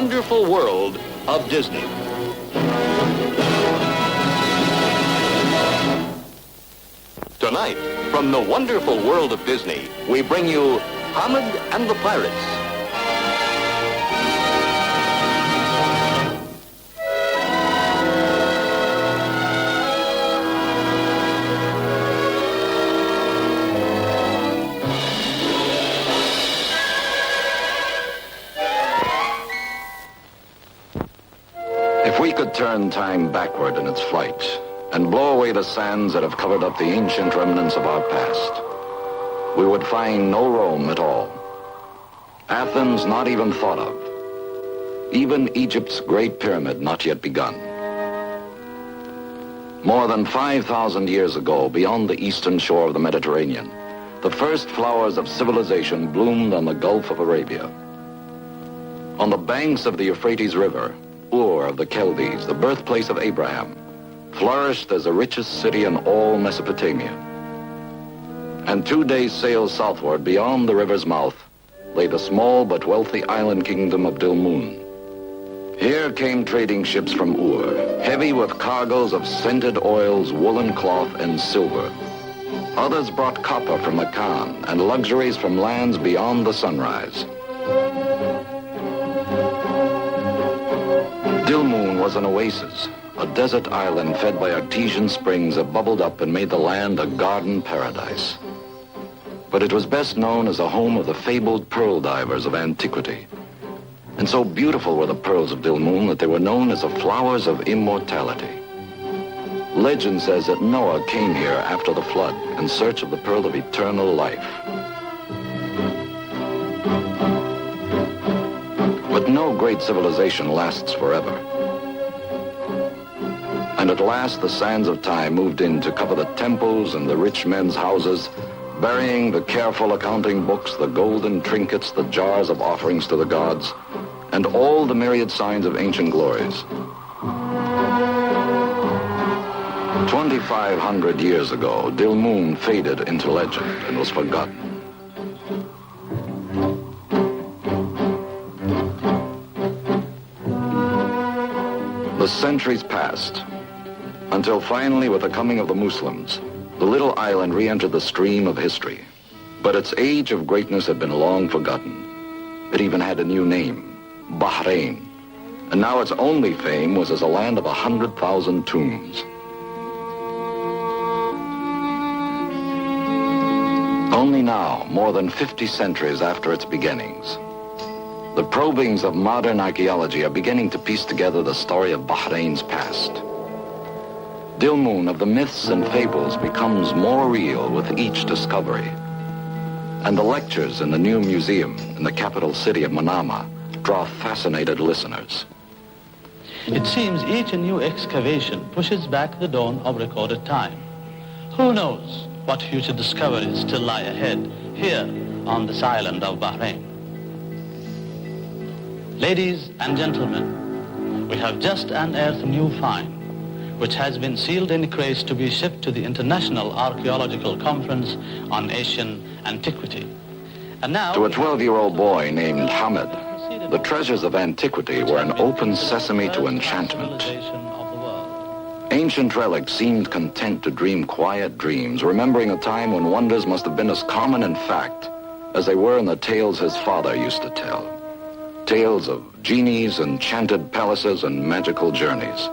wonderful world of Disney. Tonight, from the wonderful world of Disney, we bring you Hamad and the Pirates. If we could turn time backward in its flight and blow away the sands that have covered up the ancient remnants of our past, we would find no Rome at all. Athens not even thought of. Even Egypt's Great Pyramid not yet begun. More than 5,000 years ago, beyond the eastern shore of the Mediterranean, the first flowers of civilization bloomed on the Gulf of Arabia. On the banks of the Euphrates River, Ur of the Chaldees, the birthplace of Abraham, flourished as the richest city in all Mesopotamia. And 2 days' sail southward beyond the river's mouth lay the small but wealthy island kingdom of Dilmun. Here came trading ships from Ur, heavy with cargoes of scented oils, woolen cloth, and silver. Others brought copper from Akan and luxuries from lands beyond the sunrise. Dilmun was an oasis, a desert island fed by artesian springs that bubbled up and made the land a garden paradise. But it was best known as the home of the fabled pearl divers of antiquity. And so beautiful were the pearls of Dilmun that they were known as the flowers of immortality. Legend says that Noah came here after the flood in search of the pearl of eternal life. But no great civilization lasts forever. And at last the sands of time moved in to cover the temples and the rich men's houses, burying the careful accounting books, the golden trinkets, the jars of offerings to the gods, and all the myriad signs of ancient glories. 2,500 years ago, Dilmun faded into legend and was forgotten. The centuries passed, until finally, with the coming of the Muslims, the little island re-entered the stream of history. But its age of greatness had been long forgotten. It even had a new name, Bahrain. And now its only fame was as a land of 100,000 tombs. Only now, more than 50 centuries after its beginnings, the probings of modern archaeology are beginning to piece together the story of Bahrain's past. Dilmun of the myths and fables becomes more real with each discovery. And the lectures in the new museum in the capital city of Manama draw fascinated listeners. It seems each new excavation pushes back the dawn of recorded time. Who knows what future discoveries still lie ahead here on this island of Bahrain. Ladies and gentlemen, we have just unearthed a new find, which has been sealed in crates to be shipped to the International Archaeological Conference on Asian Antiquity. And now, to a 12-year-old boy named Hamad, the treasures of antiquity were an open sesame to enchantment. Ancient relics seemed content to dream quiet dreams, remembering a time when wonders must have been as common in fact as they were in the tales his father used to tell. Tales of genies, enchanted palaces, and magical journeys.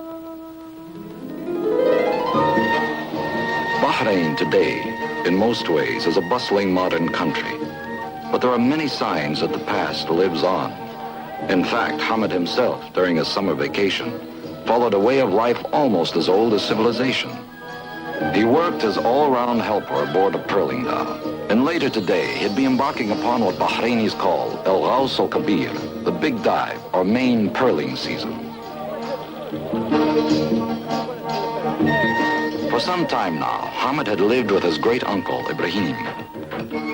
Bahrain today, in most ways, is a bustling modern country. But there are many signs that the past lives on. In fact, Hamad himself, during his summer vacation, followed a way of life almost as old as civilization. He worked as all-round helper aboard a pearling dhow. And later today, he'd be embarking upon what Bahrainis call El Ghaus al-Kabir, the big dive, or main pearling season. For some time now, Hamad had lived with his great-uncle, Ibrahim.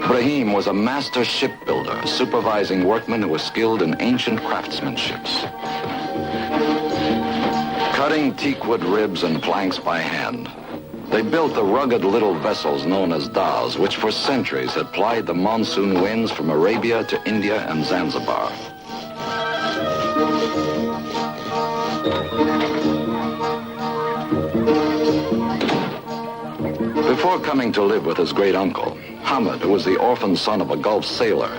Ibrahim was a master shipbuilder, supervising workmen who were skilled in ancient craftsmanship. Cutting teakwood ribs and planks by hand, they built the rugged little vessels known as dhows, which for centuries had plied the monsoon winds from Arabia to India and Zanzibar. Before coming to live with his great-uncle, Hamad, who was the orphan son of a Gulf sailor,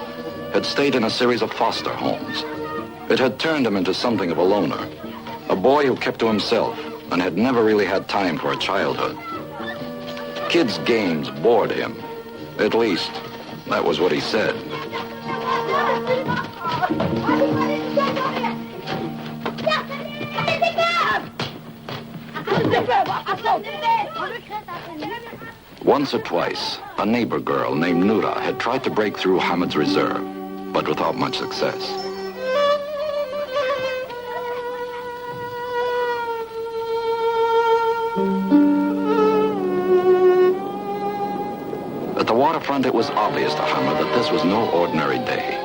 had stayed in a series of foster homes. It had turned him into something of a loner, a boy who kept to himself and had never really had time for a childhood. Kids' games bored him. At least, that was what he said. Once or twice, a neighbor girl named Noura had tried to break through Hamad's reserve, but without much success. At the waterfront, it was obvious to Hamad that this was no ordinary day.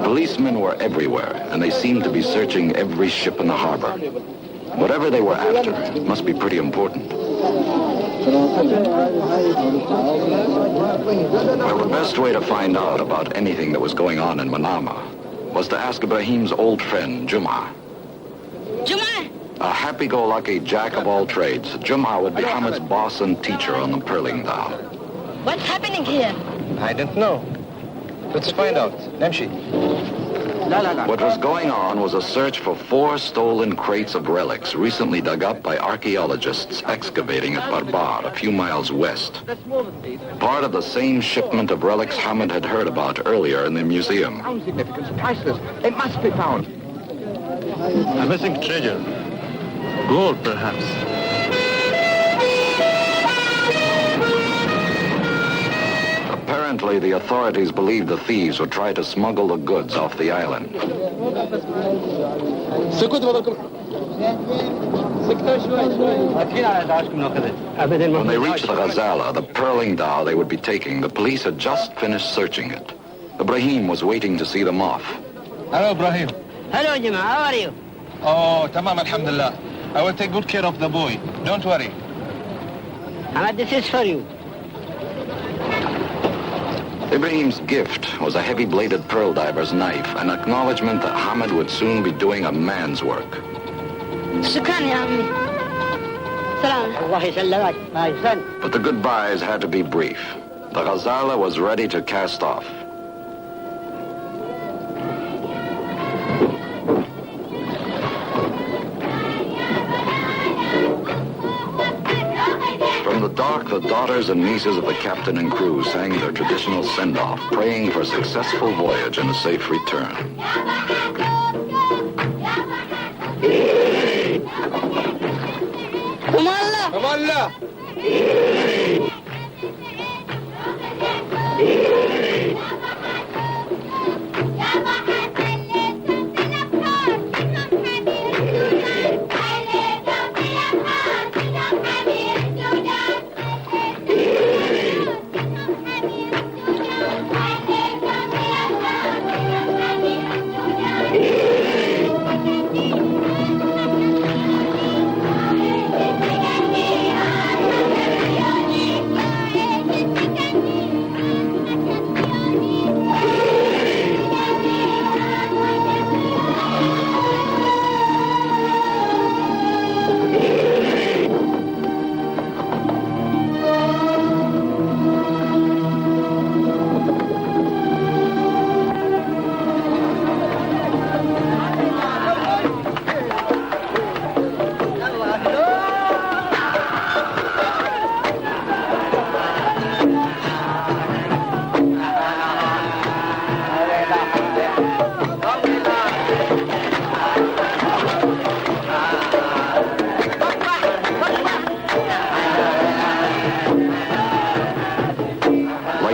Policemen were everywhere, and they seemed to be searching every ship in the harbor. Whatever they were after must be pretty important. Well, the best way to find out about anything that was going on in Manama was to ask Ibrahim's old friend, Juma. Juma! A happy-go-lucky jack of all trades, Juma would be Hamad's boss and teacher on the pearling dhow. What's happening here? I don't know. Let's find out. Namshi. What was going on was a search for 4 stolen crates of relics recently dug up by archaeologists excavating at Barbar, a few miles west. Part of the same shipment of relics Hamad had heard about earlier in the museum. Significance, priceless. It must be found. A missing treasure. Gold, perhaps. Apparently, the authorities believed the thieves would try to smuggle the goods off the island. When they reached the Ghazala, the pearling dhow they would be taking, the police had just finished searching it. Ibrahim was waiting to see them off. Hello, Ibrahim. Hello, Juma. How are you? Oh, tamam, alhamdulillah. I will take good care of the boy. Don't worry. Hamad, this is for you. Ibrahim's gift was a heavy-bladed pearl diver's knife, an acknowledgement that Hamad would soon be doing a man's work. Shukran, ya ammi. Salam. Allah yasallamak, my son. But the goodbyes had to be brief. The Ghazala was ready to cast off. From the dock, the daughters and nieces of the captain and crew sang their traditional send-off, praying for a successful voyage and a safe return. Come on, Come on, Allah.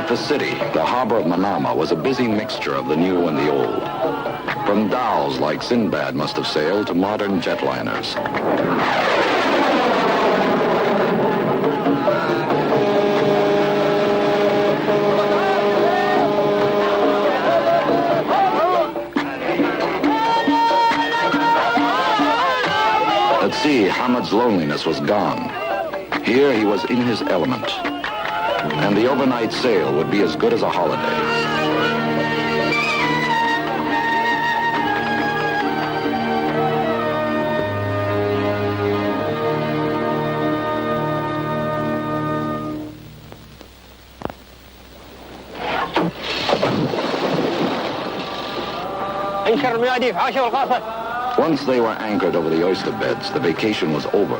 The city, the harbor of Manama, was a busy mixture of the new and the old. From dhows like Sinbad must have sailed to modern jetliners. Hamad's loneliness was gone. Here he was in his element, and the overnight sail would be as good as a holiday. Once they were anchored over the oyster beds, the vacation was over.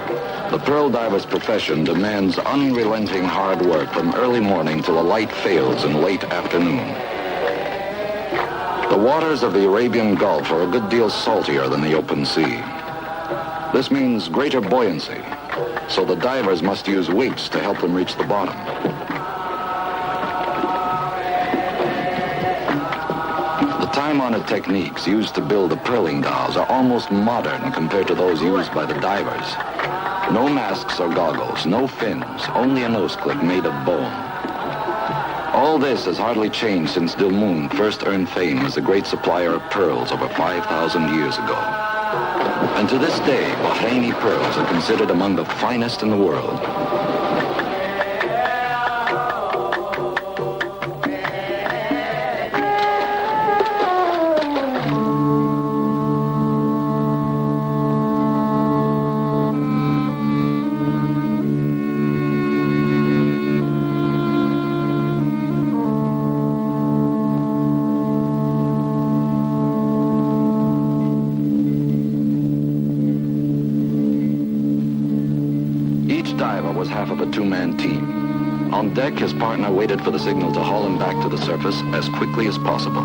The pearl diver's profession demands unrelenting hard work from early morning till the light fails in late afternoon. The waters of the Arabian Gulf are a good deal saltier than the open sea. This means greater buoyancy, so the divers must use weights to help them reach the bottom. Time-honored techniques used to build the pearling dhows are almost modern compared to those used by the divers. No masks or goggles, no fins, only a nose clip made of bone. All this has hardly changed since Dilmun first earned fame as the great supplier of pearls over 5,000 years ago. And to this day, Bahraini pearls are considered among the finest in the world. Was half of a two-man team. On deck, his partner waited for the signal to haul him back to the surface as quickly as possible.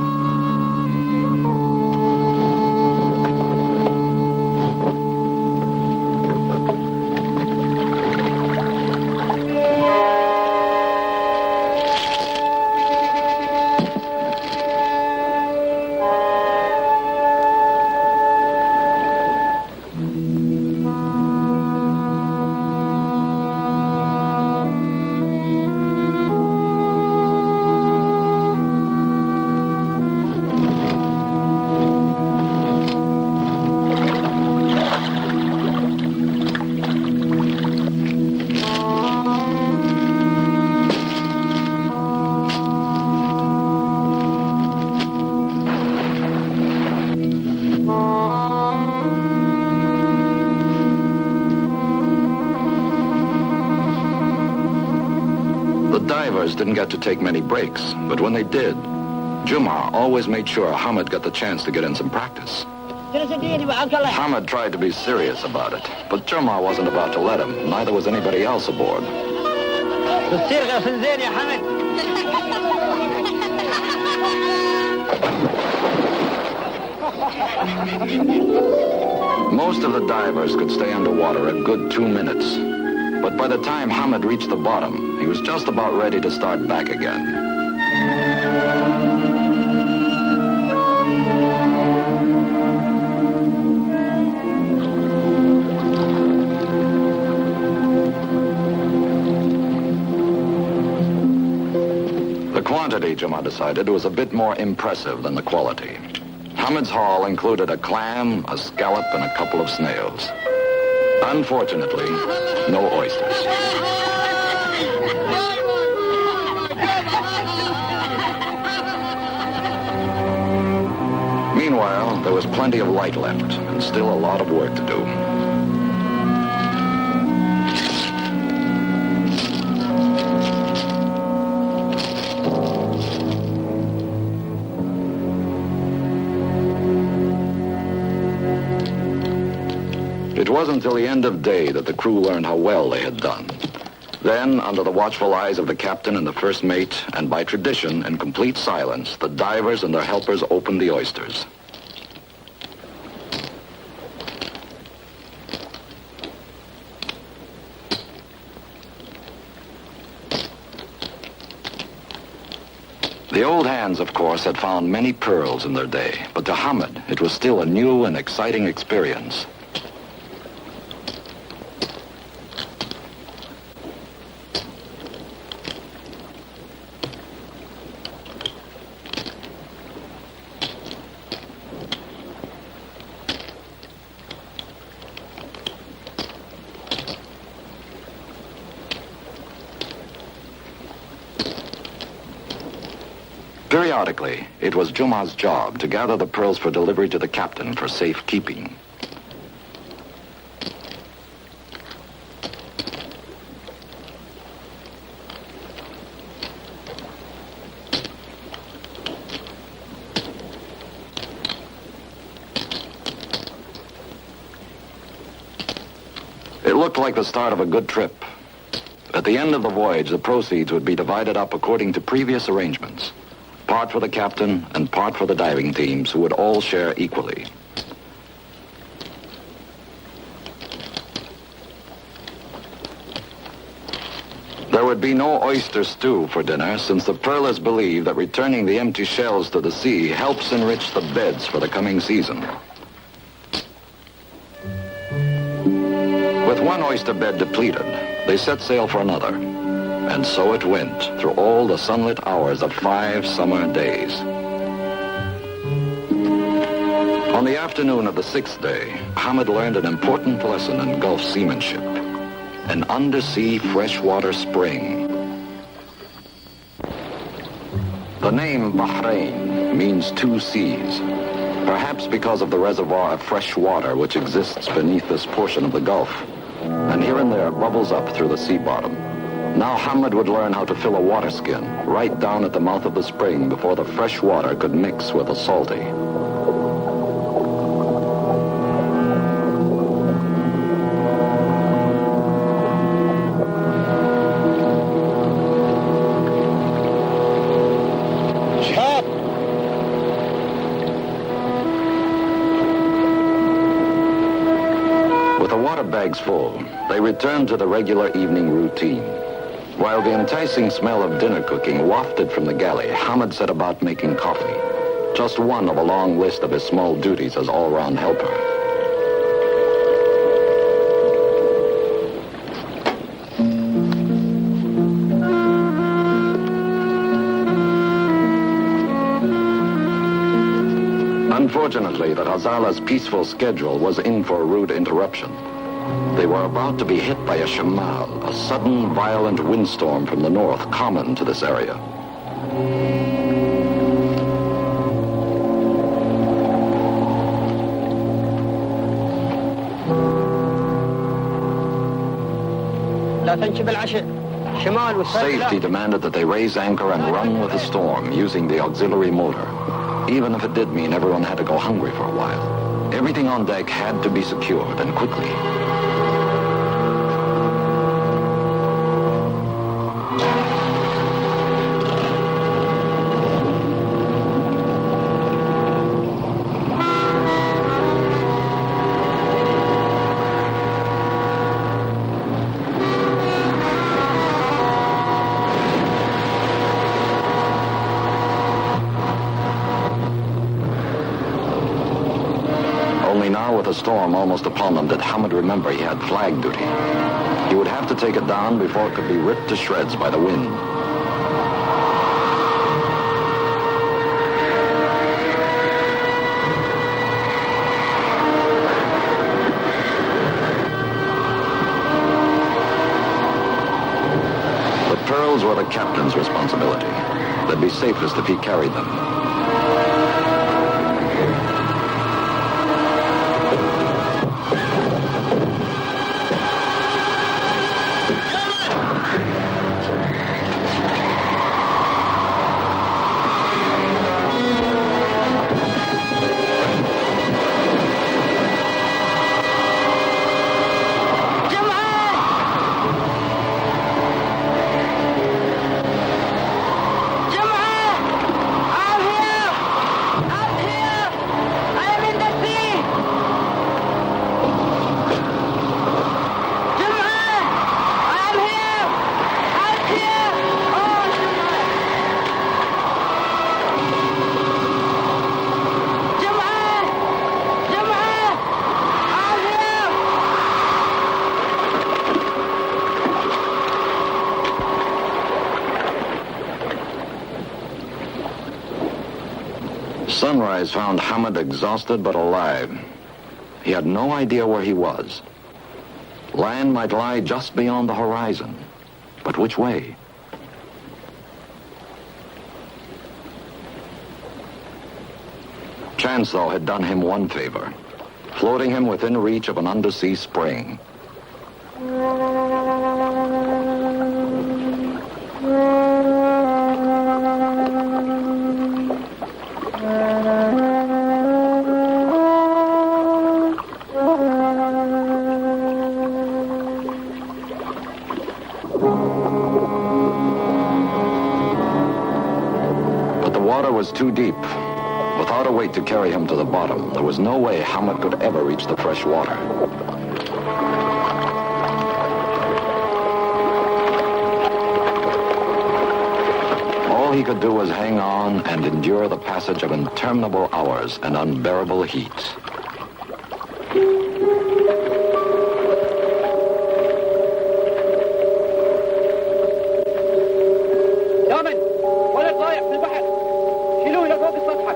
Didn't get to take many breaks, but when they did, Jumar always made sure Hamad got the chance to get in some practice. Hamad tried to be serious about it, but Jumar wasn't about to let him. Neither was anybody else aboard. Most of the divers could stay underwater a good 2 minutes. But by the time Hamad reached the bottom, he was just about ready to start back again. The quantity, Jumar decided, was a bit more impressive than the quality. Hamad's haul included a clam, a scallop, and a couple of snails. Unfortunately, no oysters. Meanwhile, there was plenty of light left and still a lot of work to do. It wasn't until the end of day that the crew learned how well they had done. Then, under the watchful eyes of the captain and the first mate, and by tradition, in complete silence, the divers and their helpers opened the oysters. The old hands, of course, had found many pearls in their day, but to Hamad, it was still a new and exciting experience. Periodically, it was Juma's job to gather the pearls for delivery to the captain for safekeeping. It looked like the start of a good trip. At the end of the voyage, the proceeds would be divided up according to previous arrangements. Part for the captain and part for the diving teams, who would all share equally. There would be no oyster stew for dinner, since the pearlers believe that returning the empty shells to the sea helps enrich the beds for the coming season. With one oyster bed depleted, they set sail for another. And so it went through all the sunlit hours of 5 summer days. On the afternoon of the 6th day, Hamad learned an important lesson in Gulf seamanship. An undersea freshwater spring. The name Bahrain means 2 seas, perhaps because of the reservoir of fresh water which exists beneath this portion of the Gulf, and here and there bubbles up through the sea bottom. Now Hamad would learn how to fill a water skin right down at the mouth of the spring before the fresh water could mix with the salty. With the water bags full, they returned to the regular evening routine. While the enticing smell of dinner cooking wafted from the galley, Hamad set about making coffee. Just one of a long list of his small duties as all-round helper. Unfortunately, the Ghazala's peaceful schedule was in for a rude interruption. They were about to be hit by a shamal, a sudden violent windstorm from the north common to this area. Safety demanded that they raise anchor and run with the storm using the auxiliary motor, even if it did mean everyone had to go hungry for a while. Everything on deck had to be secured, and quickly. Only now, with the storm almost upon them, did Hamad remember he had flag duty. He would have to take it down before it could be ripped to shreds by the wind. The pearls were the captain's responsibility. They'd be safest if he carried them. Sunrise found Hamad exhausted but alive. He had no idea where he was. Land might lie just beyond the horizon, but which way? Chance, though, had done him one favor, floating him within reach of an undersea spring. But the water was too deep. Without a weight to carry him to the bottom, there was no way Hamad could ever reach the fresh water. All he could do was hang on and endure the passage of interminable hours and unbearable heat. يامن ولد ضايع في البحر شيلوه لفوق السطح.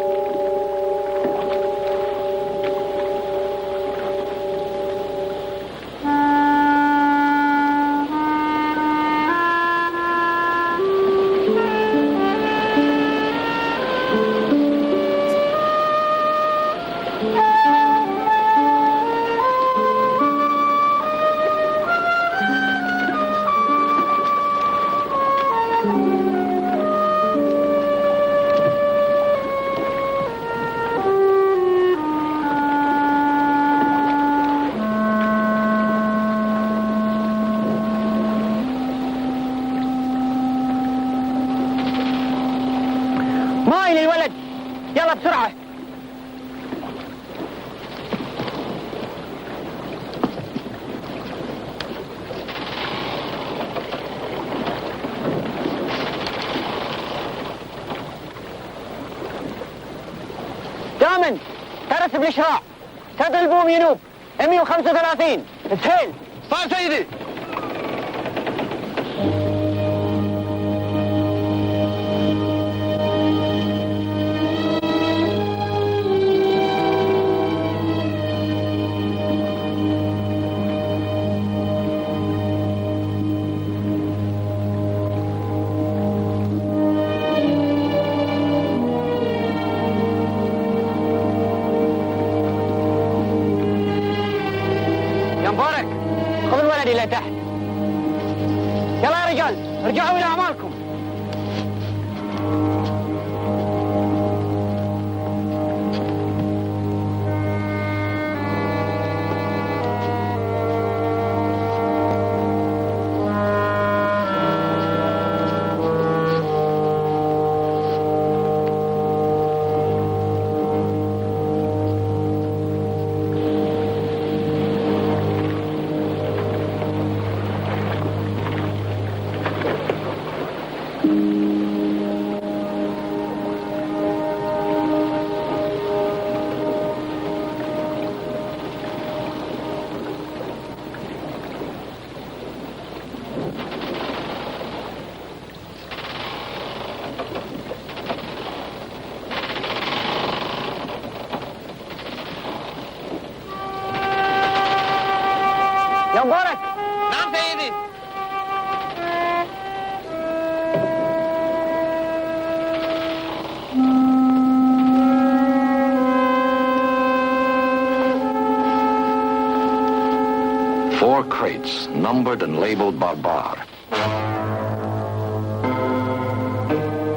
ماي للولد يلا بسرعة. دامن ترس بالإشراع سد البوم ينوب 135 سهيل صار سيدي. مبارك خذ الولد الى تحت. يلا يا رجال ارجعوا الى اعمالكم. يا مبارك. نعم سيدي. Four crates, numbered and labeled Barbar.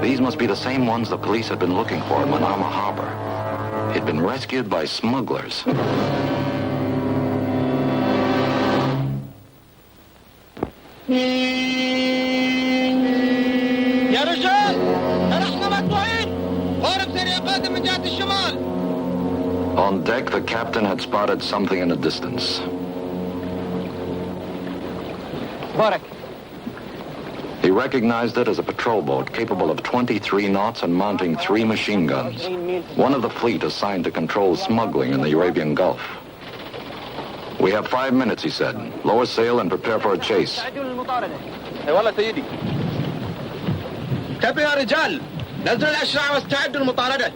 These must be the same ones the police had been looking for in Manama Harbor. He'd been rescued by smugglers. يا رجال نحن مقطوعين. قارب سريع قادم من جهة الشمال. On deck, the captain had spotted something in the distance. مبارك. He recognized it as a patrol boat capable of 23 knots and mounting 3 machine guns. One of the fleet assigned to control smuggling in the Arabian Gulf. We have 5 minutes, he said. Lower sail and prepare for a chase. اي والله سيدي. انتبهوا يا رجال، نزلوا الاشراع واستعدوا للمطاردة.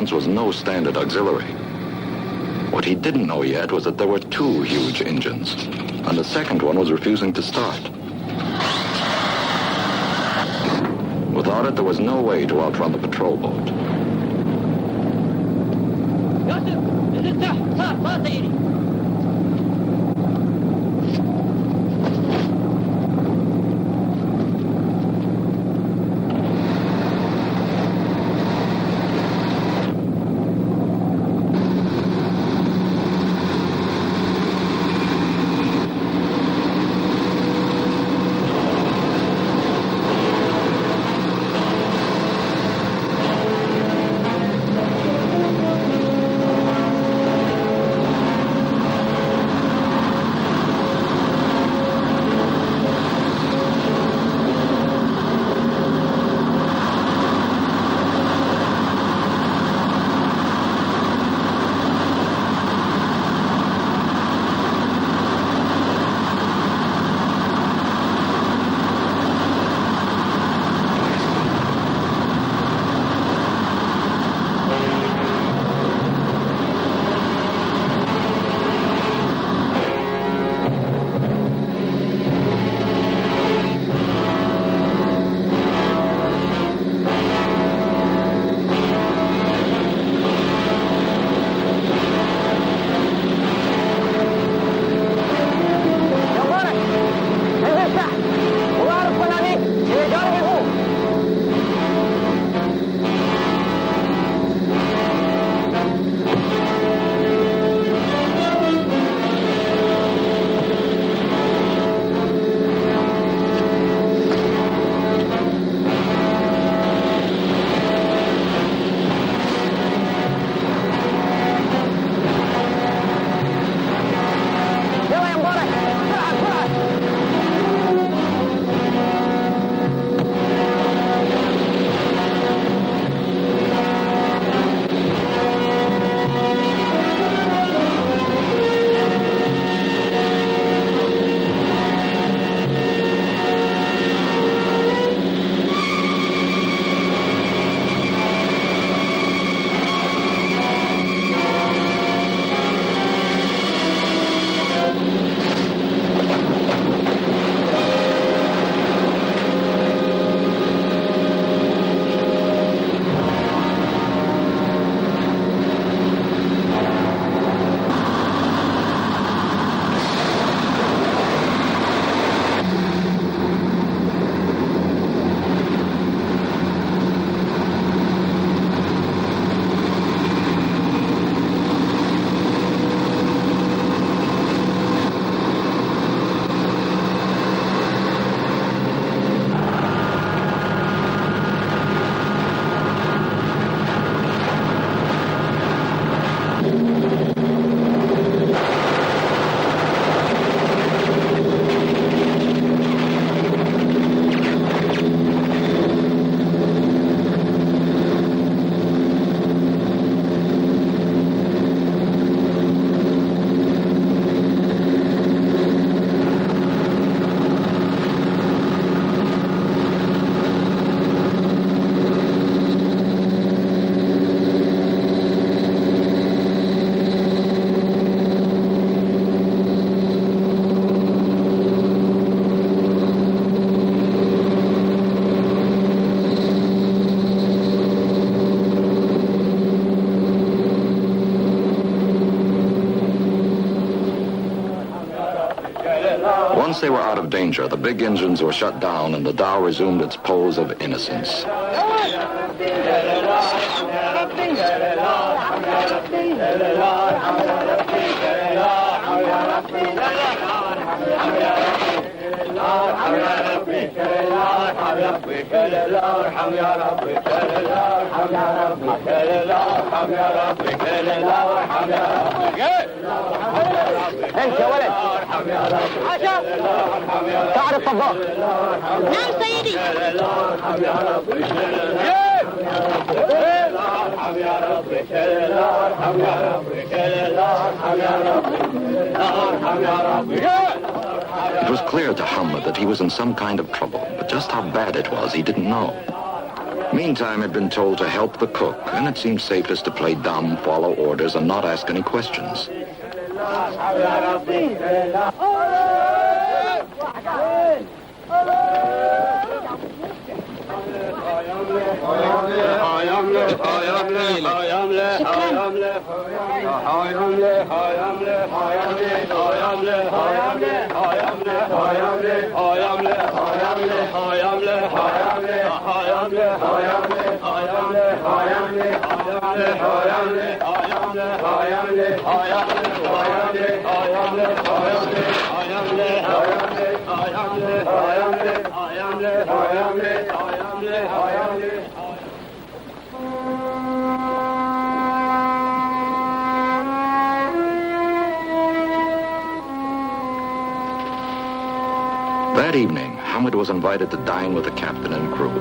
ambulance was no standard auxiliary. What he didn't know yet was that there were two huge engines, and the second one was refusing to start. Without it, there was no way to outrun the patrol boat. Once they were out of danger, the big engines were shut down and the dhow resumed its pose of innocence. انت يا ولد عشا تعرف الضغط. نعم سيدي. It was clear to Hamad that he was in some kind of trouble, but just how bad it was, he didn't know. Meantime, he'd been told to help the cook, and it seemed safest to play dumb, follow orders, and not ask any questions. That evening, Hamad was invited to dine with the captain and crew.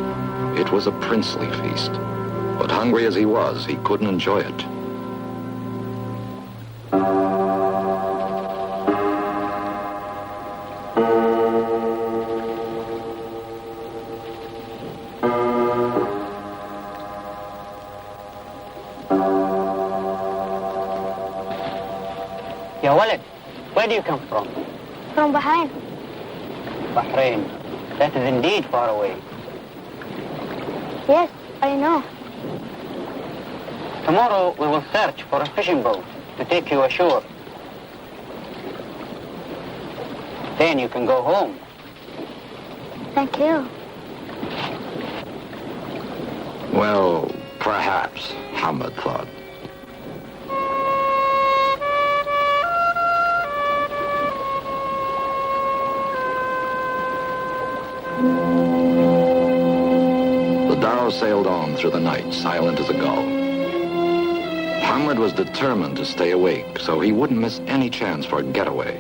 It was a princely feast, but hungry as he was, he couldn't enjoy it. Ya walad, where do you come from? From Bahrain. Bahrain. That is indeed far away. Yes, I know. Tomorrow we will search for a fishing boat to take you ashore. Then you can go home. Thank you. Well, perhaps, Hamad thought. The dhow sailed on through the night, silent as a gull. Hamad was determined to stay awake, so he wouldn't miss any chance for a getaway.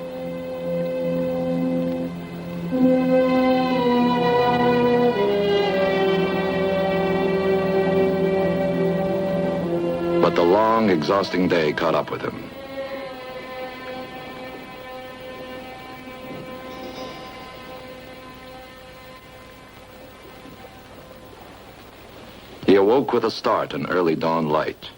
But the long, exhausting day caught up with him. He awoke with a start in early dawn light.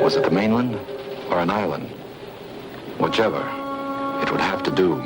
Was it the mainland or an island? Whichever, it would have to do.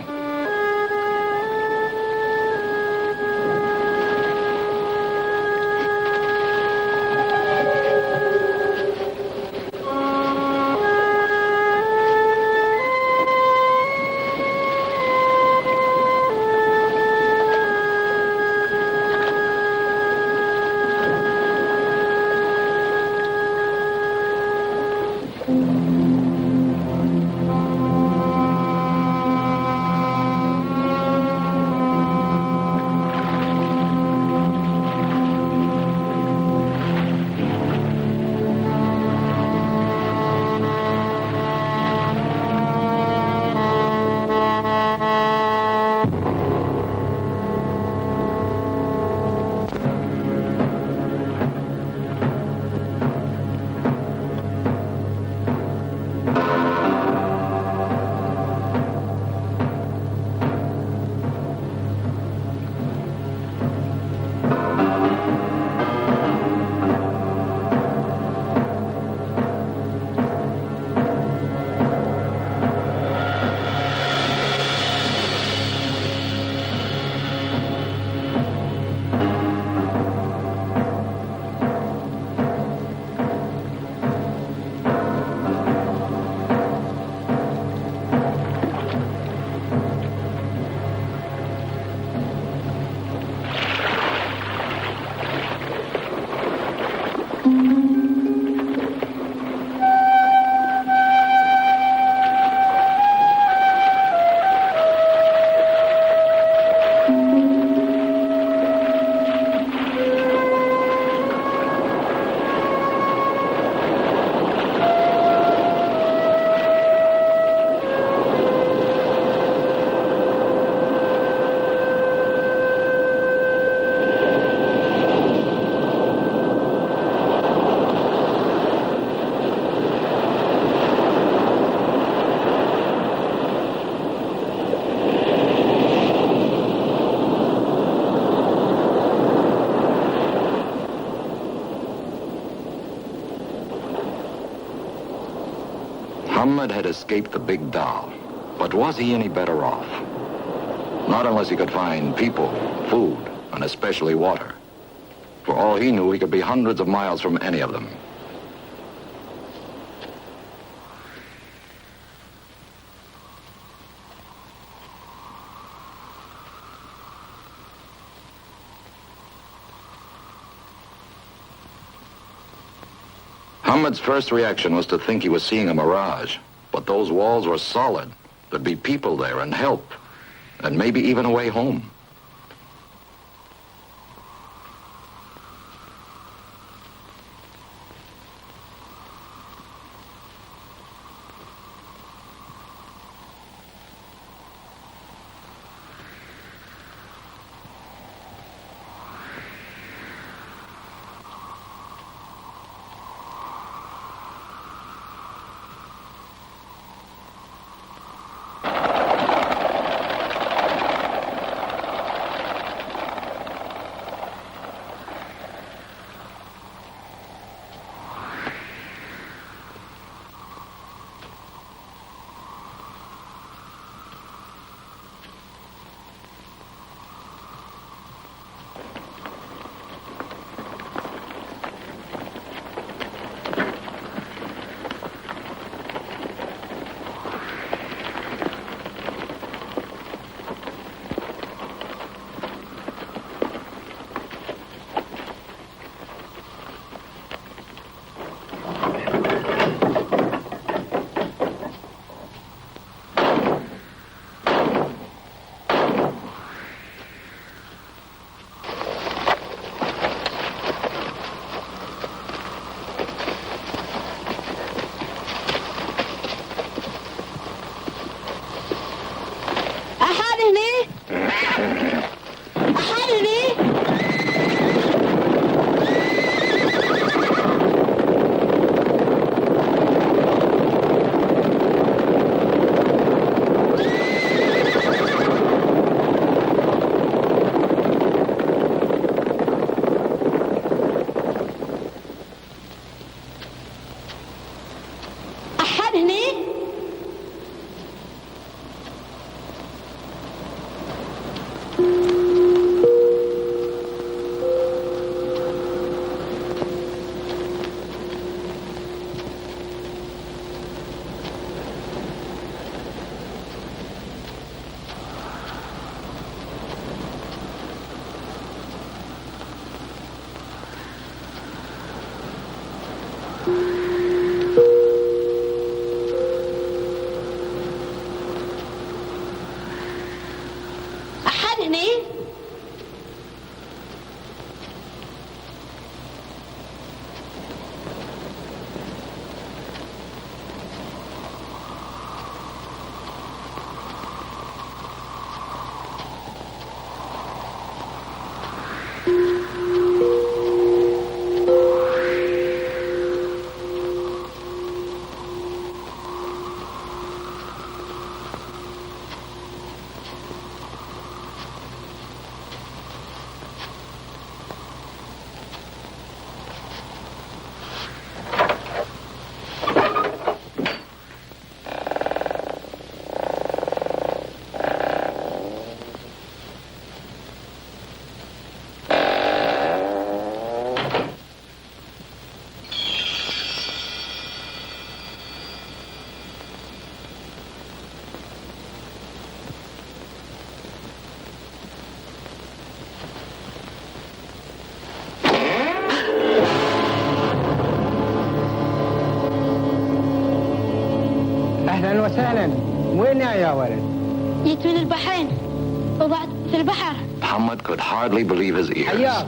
Hamad had escaped the big dhow, but was he any better off? Not unless he could find people, food, and especially water. For all he knew, he could be hundreds of miles from any of them. Hamad's first reaction was to think he was seeing a mirage, but those walls were solid. There'd be people there and help, and maybe even a way home. أهلا وسهلا. وين يا ولد؟ جيت من البحرين وضعت في البحر. Hamad could hardly believe his ears. حياك.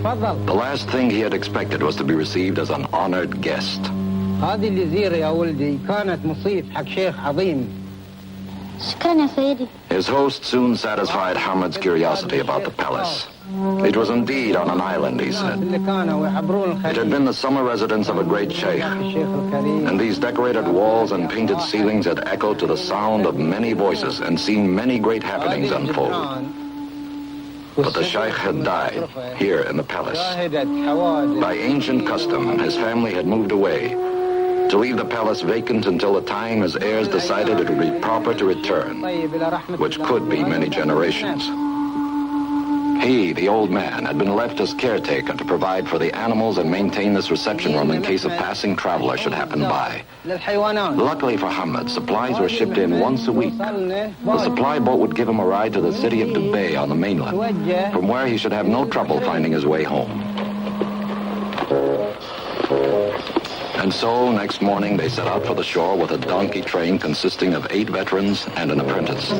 تفضل. The last thing he had expected was to be received as an honored guest. هذه الجزيرة يا ولدي كانت مصيف حق شيخ عظيم. شكرا يا سيدي. His host soon satisfied Hamad's curiosity about the palace. It was indeed on an island, he said. It had been the summer residence of a great sheikh, and these decorated walls and painted ceilings had echoed to the sound of many voices and seen many great happenings unfold. But the sheikh had died here in the palace. By ancient custom, his family had moved away, to leave the palace vacant until the time his heirs decided it would be proper to return, which could be many generations. He, the old man, had been left as caretaker to provide for the animals and maintain this reception room in case a passing traveler should happen by. Luckily for Hamad, supplies were shipped in once a week. The supply boat would give him a ride to the city of Dubai on the mainland, from where he should have no trouble finding his way home. And so, next morning, they set out for the shore with a donkey train consisting of 8 veterans and an apprentice.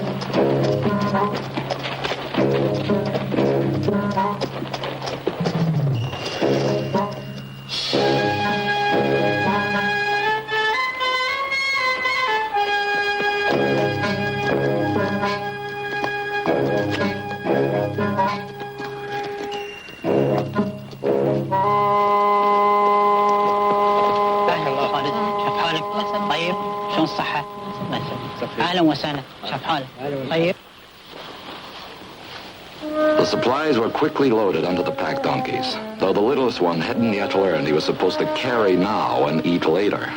The supplies were quickly loaded onto the pack donkeys, though the littlest one hadn't yet learned he was supposed to carry now and eat later.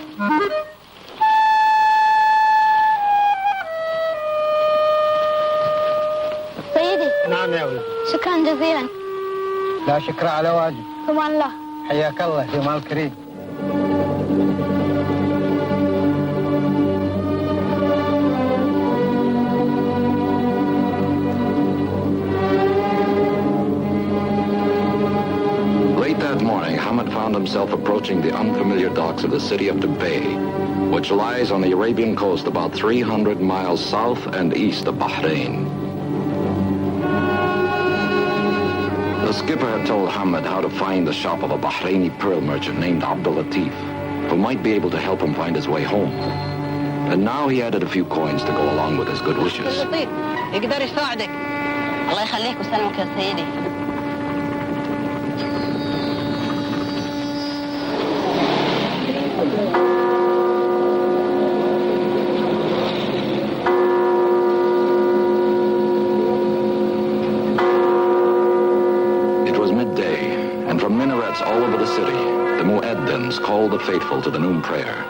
سيدي نعم يا ولد. شكرا جزيلا. لا شكر على واجب. ثم الله. حياك الله جمال الكريم. Late that morning, Hamad found himself approaching the unfamiliar docks of the city of Dubai, which lies on the Arabian coast about 300 miles south and east of Bahrain. The skipper had told Hamad how to find the shop of a Bahraini pearl merchant named Abdul Latif, who might be able to help him find his way home. And now he added a few coins to go along with his good wishes. يقدر يساعدك. الله يخليك ويسلمك يا سيدي. Minarets all over the city, the mueddins called the faithful to the noon prayer.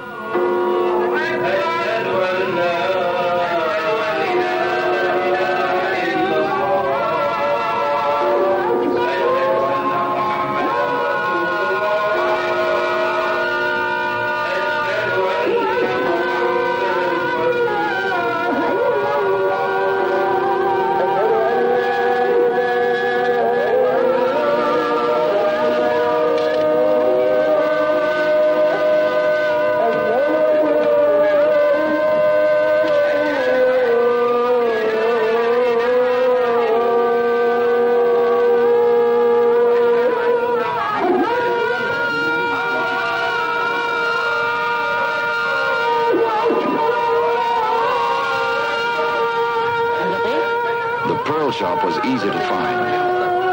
Shop was easy to find,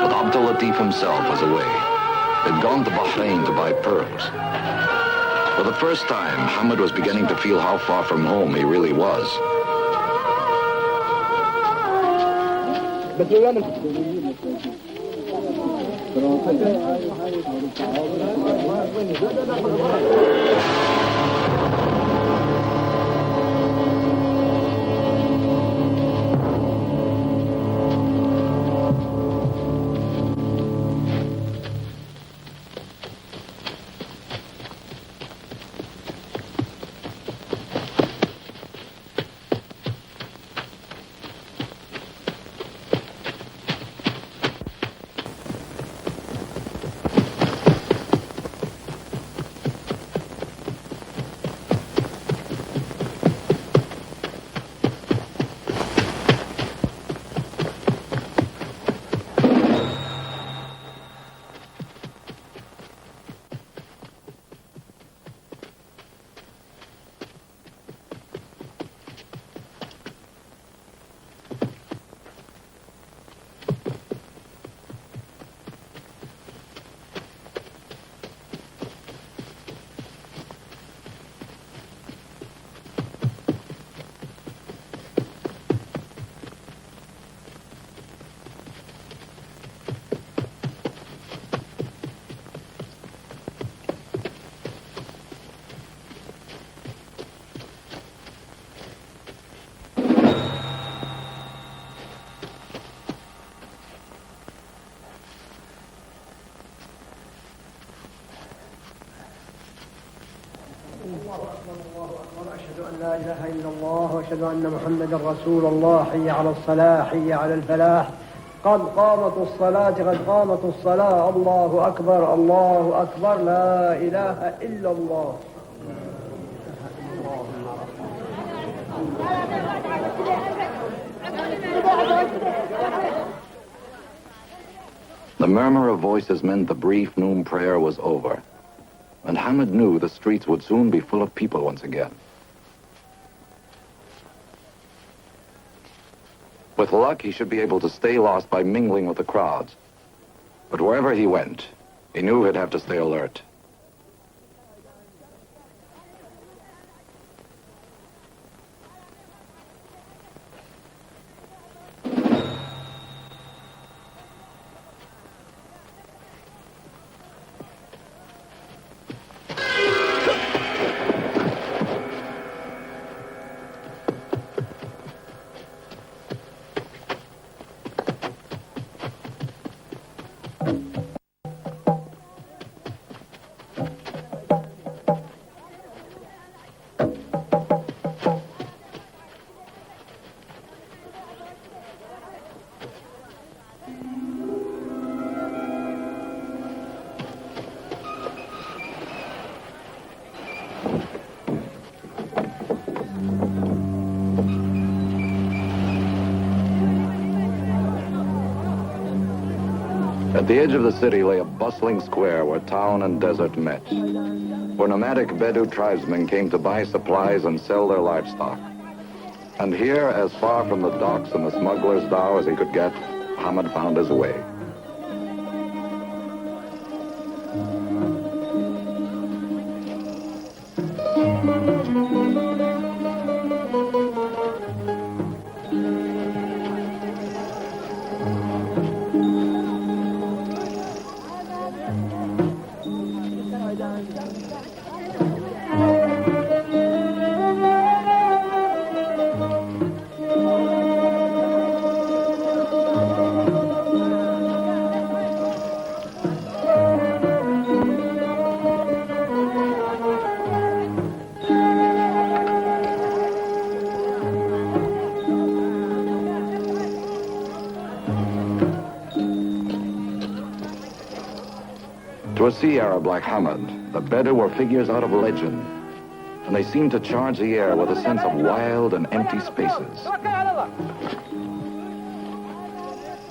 but Abdul Latif himself was away. He'd gone to Bahrain to buy pearls. For the first time, Hamad was beginning to feel how far from home he really was. أشهد أن لا إله إلا الله وأشهد أن محمدا رسول الله. حي على الصلاة حي على الفلاح قد قامت الصلاة قد قامت الصلاة. الله أكبر الله أكبر لا إله إلا الله. The murmur of voices meant the brief noon prayer was over, and Hamad knew the streets would soon be full of people once again. With luck, he should be able to stay lost by mingling with the crowds. But wherever he went, he knew he'd have to stay alert. At the edge of the city lay a bustling square where town and desert met, where nomadic Bedou tribesmen came to buy supplies and sell their livestock. And here, as far from the docks and the smuggler's dhow as he could get, Hamad found his way. To a sea Arab like Hamad, the Bedou were figures out of legend, and they seemed to charge the air with a sense of wild and empty spaces.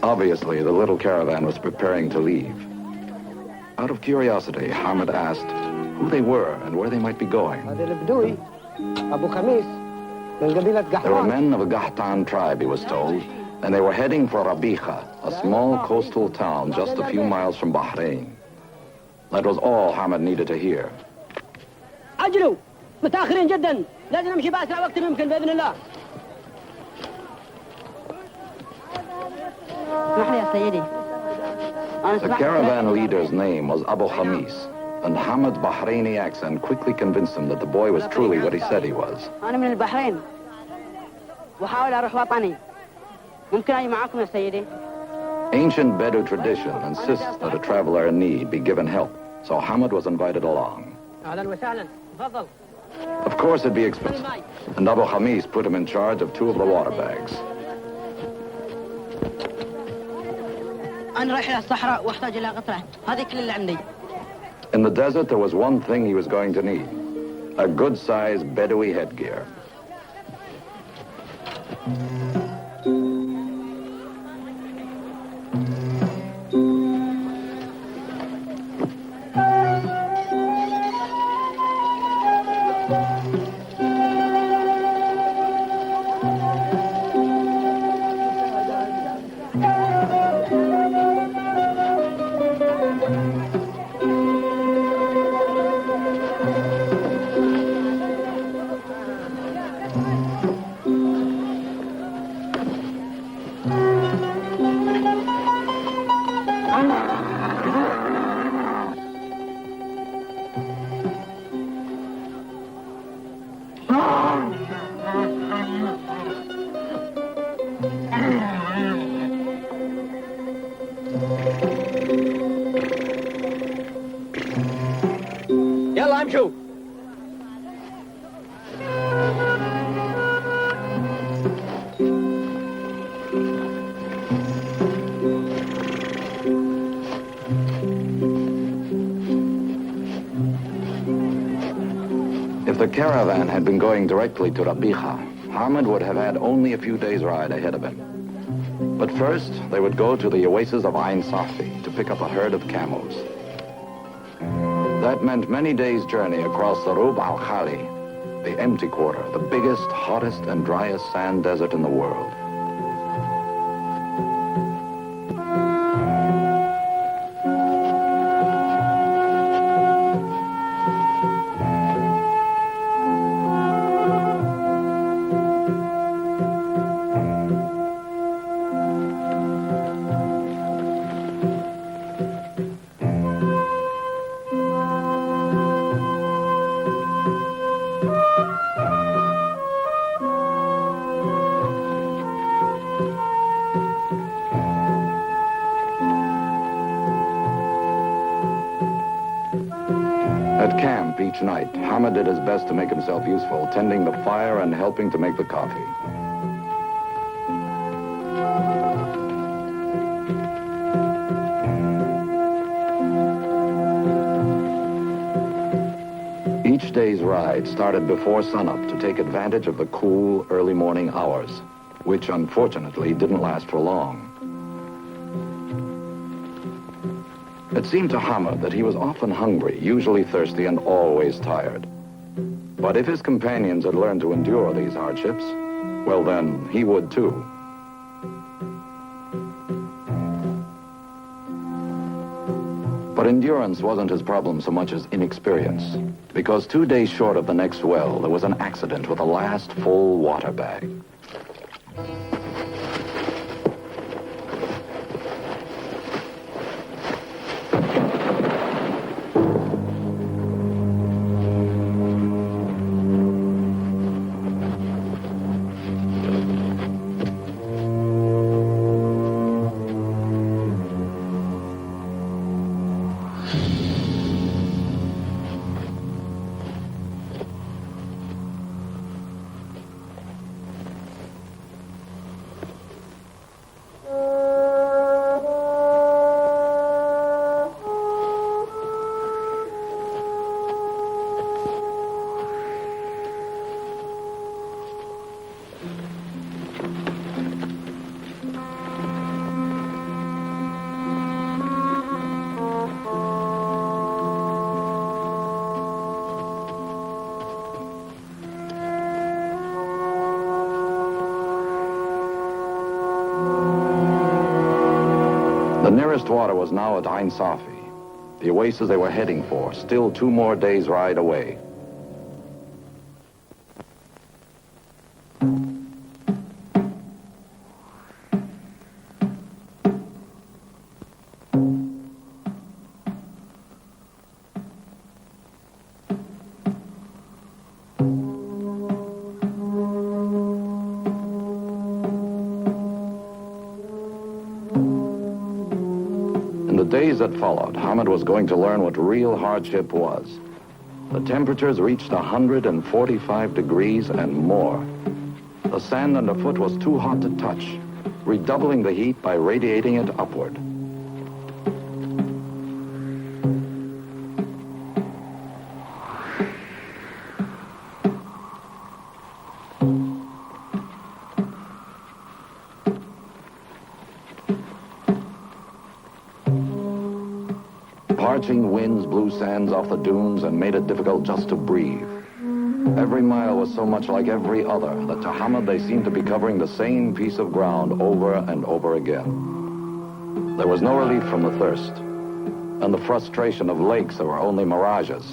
Obviously, the little caravan was preparing to leave. Out of curiosity, Hamad asked who they were and where they might be going. They were men of a Gahtan tribe, he was told, and they were heading for Rabiha, a small coastal town just a few miles from Bahrain. That was all Hamad needed to hear. عجلوا متأخرين جدا لازم نمشي بأسرع وقت ممكن بإذن الله. The caravan leader's name was Abu Khamis, and Hamad's Bahraini accent quickly convinced him that the boy was truly what he said he was. أنا من البحرين وحاول أروح وطني. ممكن أجي معكم يا سيدي؟ Ancient Bedou tradition insists that a traveler in need be given help, so Hamad was invited along. Of course it'd be expensive, and Abu Khamis put him in charge of 2 of the water bags. أنا رايح إلى الصحراء وأحتاج إلى قطرة. هذه كل اللي عندي. In the desert, there was one thing he was going to need: a good-sized Bedouin headgear. the caravan had been going directly to Rabija, Hamad would have had only a few days' ride ahead of him. But first, they would go to the oasis of Ain Safi to pick up a herd of camels. That meant many days' journey across the Rub al-Khali, the empty quarter, the biggest, hottest, and driest sand desert in the world. At camp each night, Hamad did his best to make himself useful, tending the fire and helping to make the coffee. Each day's ride started before sunup to take advantage of the cool, early morning hours, which unfortunately didn't last for long. It seemed to Hamad that he was often hungry, usually thirsty, and always tired. But if his companions had learned to endure these hardships, well then, he would too. But endurance wasn't his problem so much as inexperience, because 2 days short of the next well, there was an accident with the last full water bag. The nearest water was now at Ain Safi, the oasis they were heading for, still 2 more days' ride away. In the days that followed, Hamad was going to learn what real hardship was. The temperatures reached 145 degrees and more. The sand underfoot was too hot to touch, redoubling the heat by radiating it upward. Parching winds blew sands off the dunes and made it difficult just to breathe. Every mile was so much like every other that to Hamad they seemed to be covering the same piece of ground over and over again. There was no relief from the thirst and the frustration of lakes that were only mirages.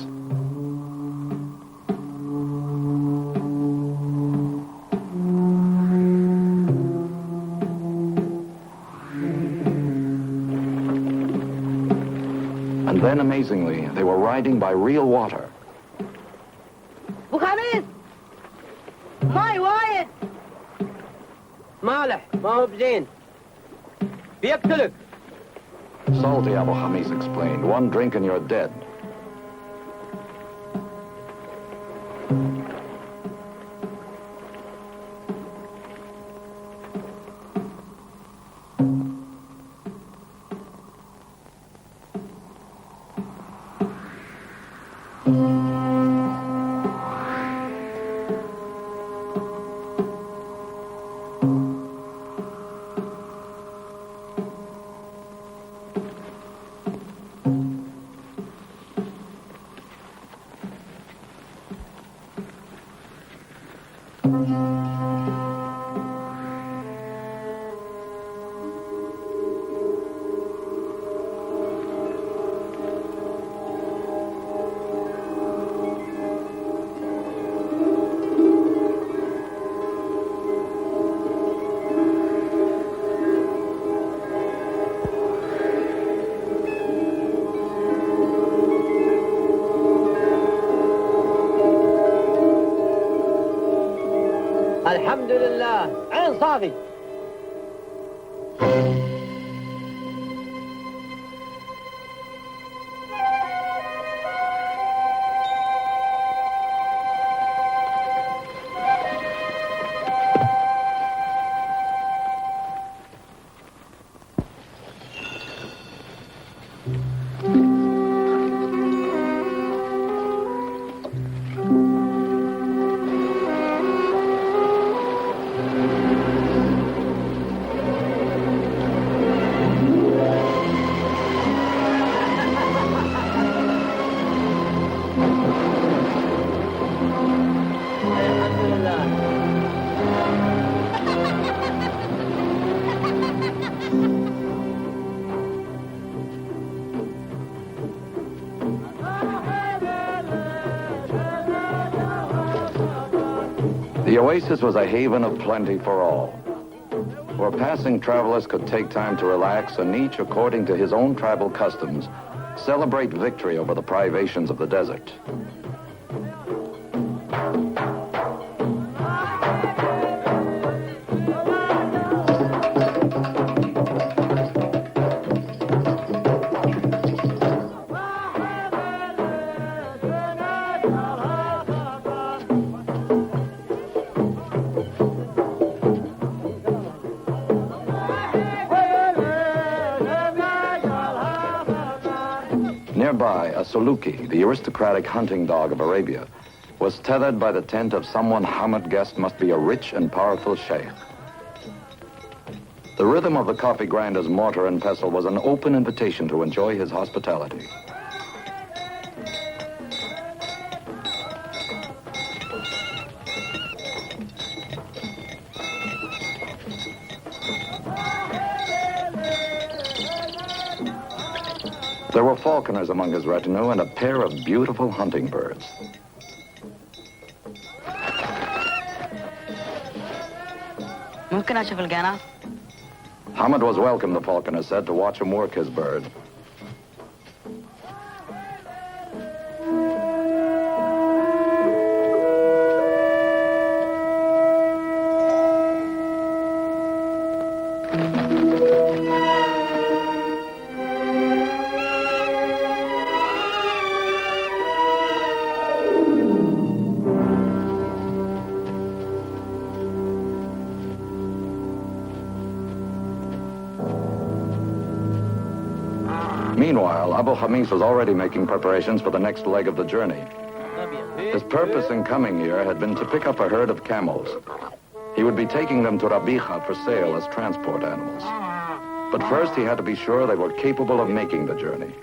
And then, amazingly, they were riding by real water. بخميس ماي وايد مالح ما هو بزين بيقتلك. Salty, Abu Khamis explained. 1 drink and you're dead. الحمد لله عين صافي. The oasis was a haven of plenty for all, where passing travelers could take time to relax and each, according to his own tribal customs, celebrate victory over the privations of the desert. Nearby, a suluki, the aristocratic hunting dog of Arabia, was tethered by the tent of someone Hamad guessed must be a rich and powerful sheikh. The rhythm of the coffee grinder's mortar and pestle was an open invitation to enjoy his hospitality. There were falconers among his retinue and a pair of beautiful hunting birds. ممكن أشوف القناة؟ Hamad was welcome, the falconer said, to watch him work his bird. Meanwhile, Abu Khamis was already making preparations for the next leg of the journey. His purpose in coming here had been to pick up a herd of camels. He would be taking them to Rabiha for sale as transport animals. But first he had to be sure they were capable of making the journey.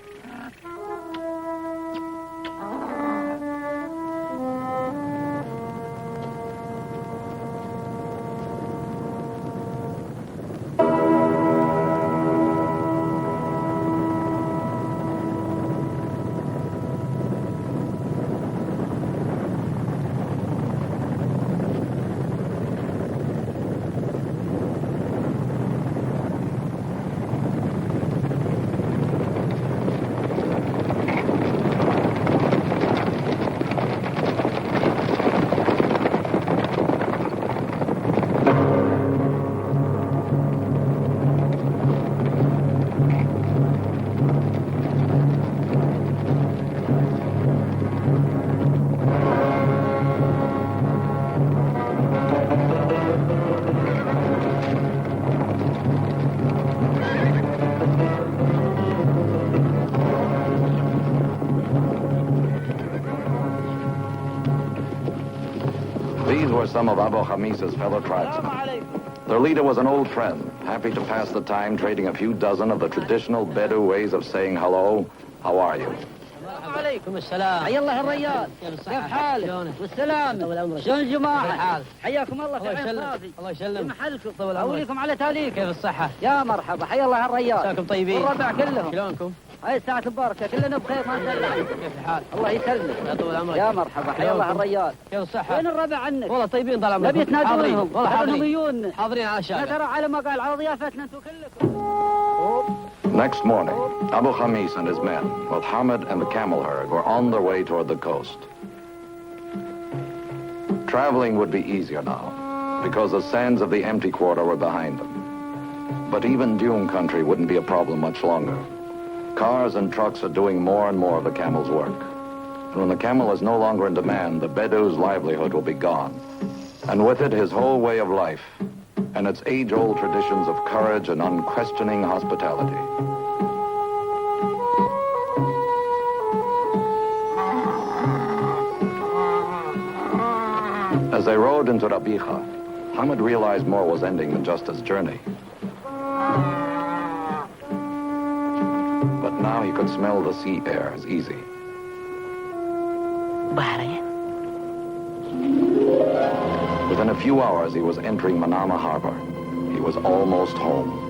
These were some of Abu Khamis's fellow tribesmen. Their leader was an old friend, happy to pass the time trading a few dozen of the traditional Bedou ways of saying hello, how are you? عليكم السلام. حيا الله الريال. كيف حالك؟ والسلامة. شلون الجماعة؟ حياكم الله في عين صافي. الله يسلمك. محلكم. طول عمرك. أوليكم على تاليكم. كيف الصحة؟ يا مرحبا. حيا الله الريال. مساكم طيبين. والربع كلهم. شلونكم؟ هاي ساعة البركة كلنا بخير ما نسلم. كيف الحال؟ الله يسلمك. يا طول عمرك. يا مرحبا. حيا الله الريال. كيف الصحة؟ وين الربع عنك؟ والله طيبين طال عمرك. نبي تنادونهم. والله حاضرين. حاضرين على الشارع. ترى على ما قال على ضيافتنا انتم كلكم. Next morning, Abu Khamis and his men, with Hamad and the camel herd, were on their way toward the coast. Traveling would be easier now. because the sands of the empty quarter were behind them. But even dune country wouldn't be a problem much longer. Cars and trucks are doing more and more of the camel's work. And when the camel is no longer in demand, the Bedou's livelihood will be gone. And with it, his whole way of life and its age-old traditions of courage and unquestioning hospitality. As they rode into Rabiha, Hamad realized more was ending than just his journey. But now he could smell the sea air as easy. Within a few hours, he was entering Manama Harbor. He was almost home.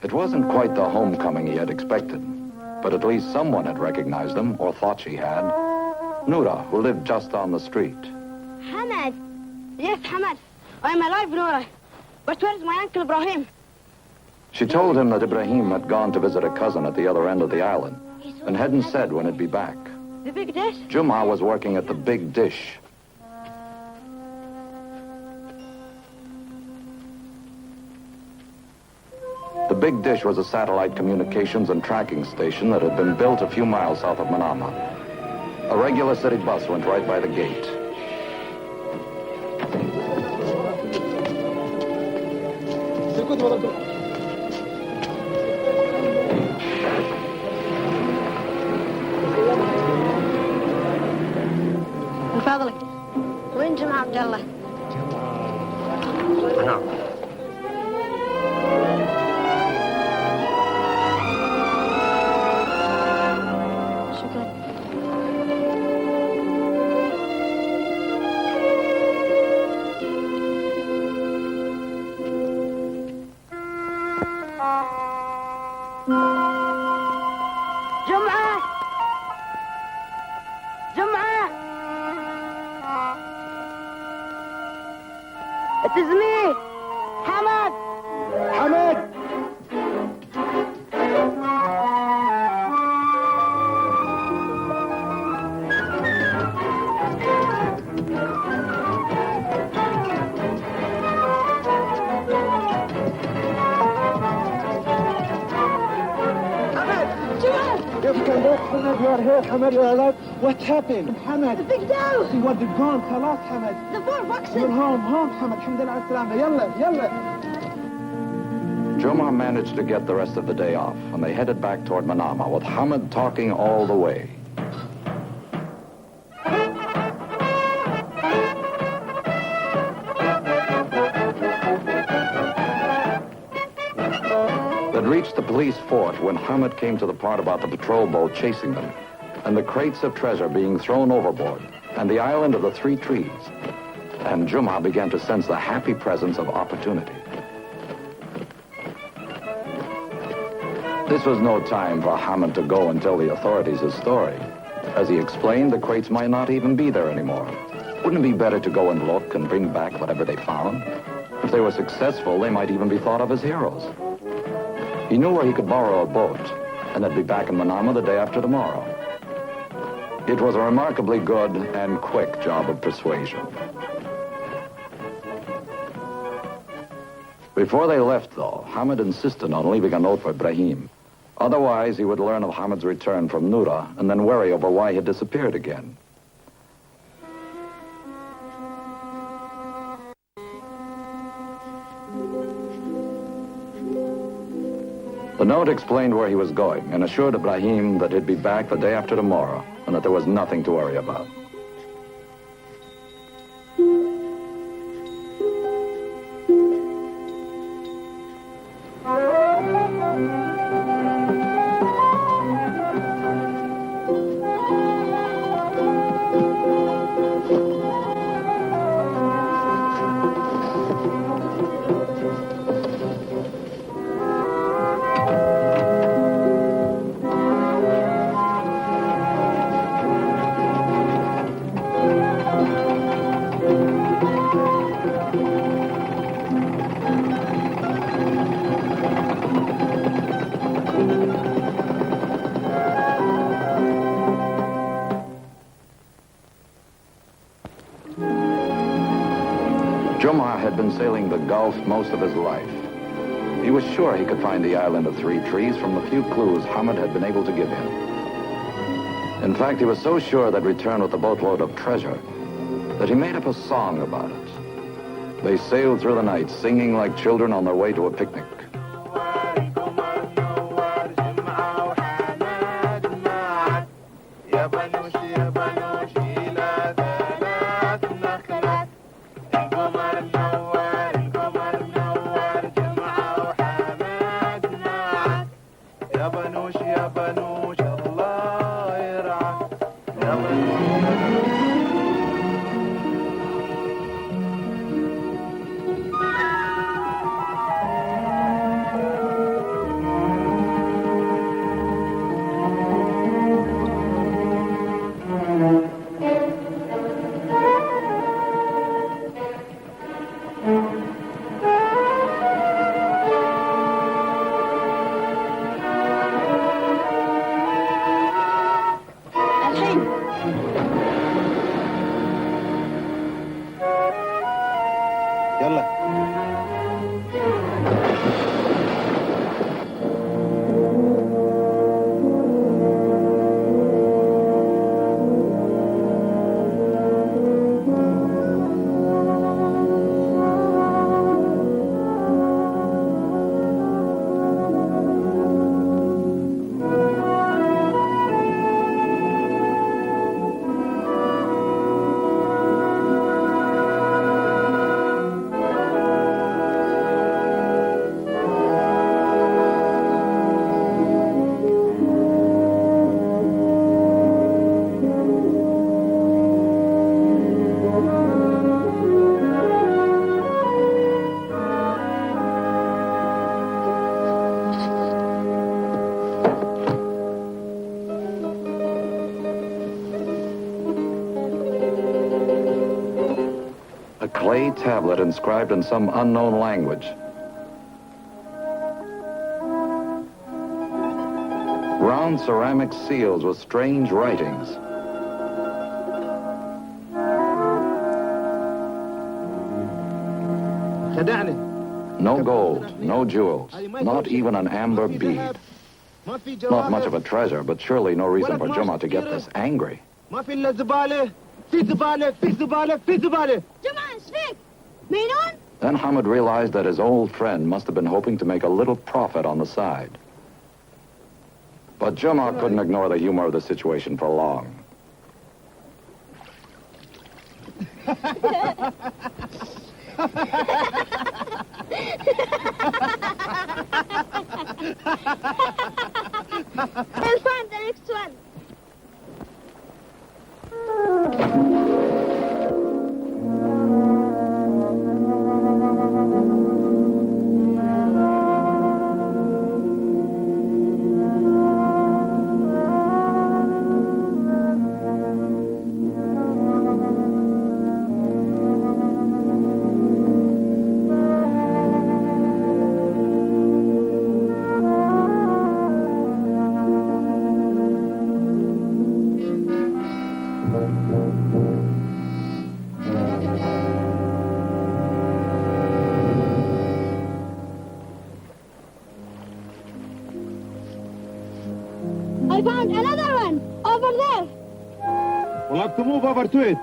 It wasn't quite the homecoming he had expected, but at least someone had recognized him, or thought she had. Noura, who lived just down the street. Hamad. Yes, Hamad. I am alive, Noura. But where is my uncle Ibrahim? She told him that Ibrahim had gone to visit a cousin at the other end of the island and hadn't said when he'd be back. The big dish? Juma was working at the big dish. The big dish was a satellite communications and tracking station that had been built a few miles south of Manama. A regular city bus went right by the gate. من فضلك وين جمع عبد الله؟ شكرا. جمعة جمعة It is me, Hamad. Hamad! Hamad, you are here. Hamad, you are alive. What happened? Hamad. The big dough. See what they've gone. خلاص Hamad. The four boxes. You're home, Hamad. الحمد لله على السلامة. يلا يلا. Jomar managed to get the rest of the day off, and they headed back toward Manama with Hamad talking all the way. They'd reached the police fort when Hamad came to the part about the patrol boat chasing them, and the crates of treasure being thrown overboard, and the island of the 3 trees. And Juma began to sense the happy presence of opportunity. This was no time for Hamad to go and tell the authorities his story. As he explained, the crates might not even be there anymore. Wouldn't it be better to go and look and bring back whatever they found? If they were successful, they might even be thought of as heroes. He knew where he could borrow a boat, and they'd be back in Manama the day after tomorrow. It was a remarkably good and quick job of persuasion. Before they left, though, Hamad insisted on leaving a note for Ibrahim. Otherwise, he would learn of Hamad's return from Noura and then worry over why he had disappeared again. The note explained where he was going and assured Ibrahim that he'd be back the day after tomorrow and that there was nothing to worry about. Jumah had been sailing the Gulf most of his life. He was sure he could find the island of three trees from the few clues Hamad had been able to give him. In fact, he was so sure they'd return with a boatload of treasure that he made up a song about it. They sailed through the night, singing like children on their way to a picnic. A clay tablet inscribed in some unknown language. Round ceramic seals with strange writings. No gold, no jewels, not even an amber bead. Not much of a treasure, but surely no reason for Jumah to get this angry. Then Hamad realized that his old friend must have been hoping to make a little profit on the side. But Jumah couldn't ignore the humor of the situation for long. We'll find the next one. I found another one over there. We'll have to move over to it.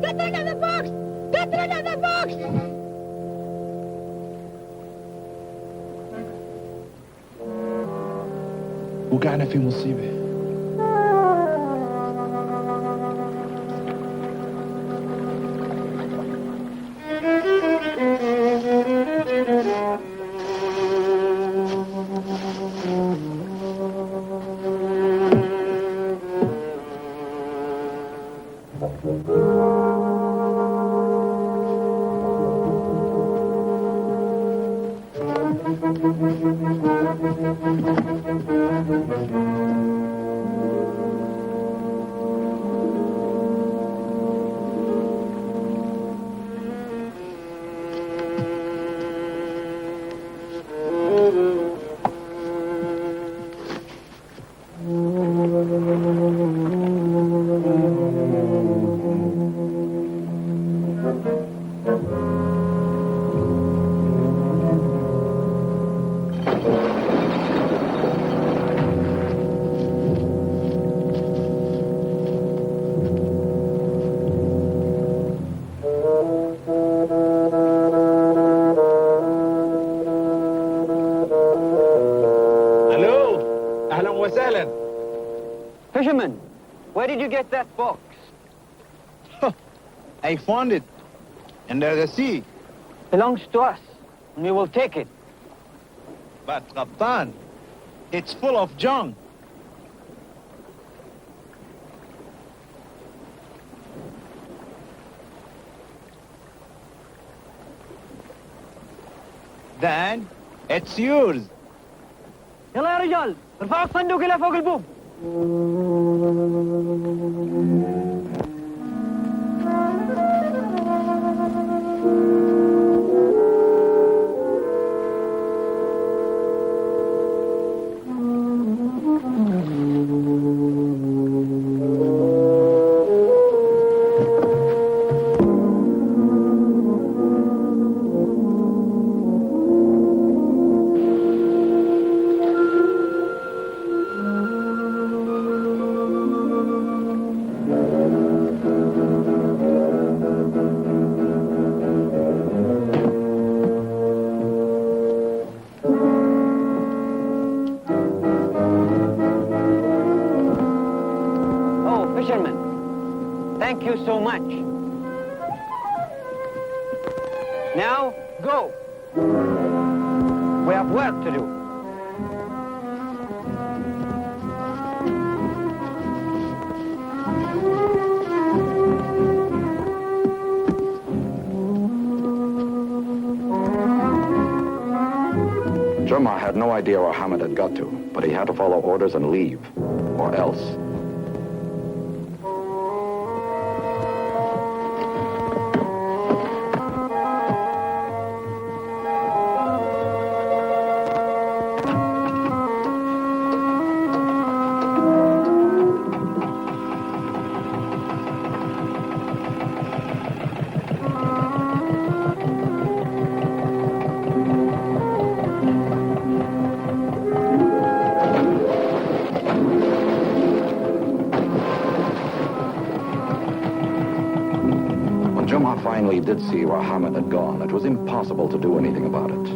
Get rid of the box! Get rid of وقعنا في مصيبة. Fisherman, where did you get that box? I found it under the sea. Belongs to us, and we will take it. But, Captain, it's full of junk. Then, it's yours. يلا يا رجال ارفعوا الصندوق إلى فوق البوم. Thank you so much. Now, go. We have work to do. Jumma had no idea where Hamad had got to, but he had to follow orders and leave, or else. Jumma finally did see where Hamad had gone. It was impossible to do anything about it.